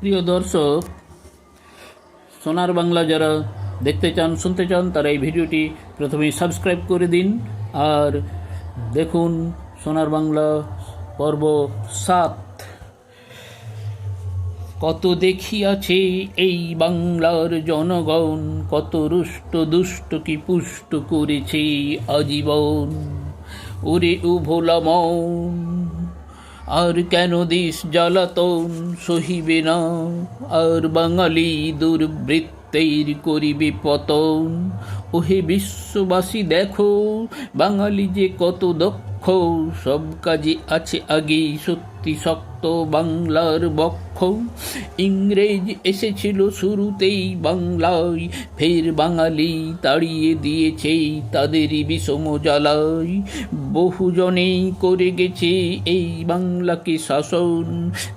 প্রিয় দর্শক, সোনার বাংলা যারা দেখতে চান, শুনতে চান, তারা এই ভিডিওটি প্রথমেই সাবস্ক্রাইব করে দিন। আর দেখুন সোনার বাংলা পর্ব 7। কত দেখিয়াছে এই বাংলার জনগণ, কত রুষ্ট দুষ্ট কি পুষ্ট করেছে আজীবন। ওরে ও ভোলা মন, আর কেন দেশ জ্বালাতন সহিবে না, আর বাঙালি দুর্বৃত্তের করিবে পতন। ওহে বিশ্ববাসী দেখো, বাঙালি যে কত দক্ষ, সব কাজে আছে আগে সত্যি শক্ত বাংলার বক্ষ। ইংরেজ এসেছিল শুরুতেই বাংলায়, ফের বাঙালি তাড়িয়ে দিয়েছে তাদেরই বিষম জ্বালায়। বহুজনেই করে গেছে এই বাংলাকে শাসন,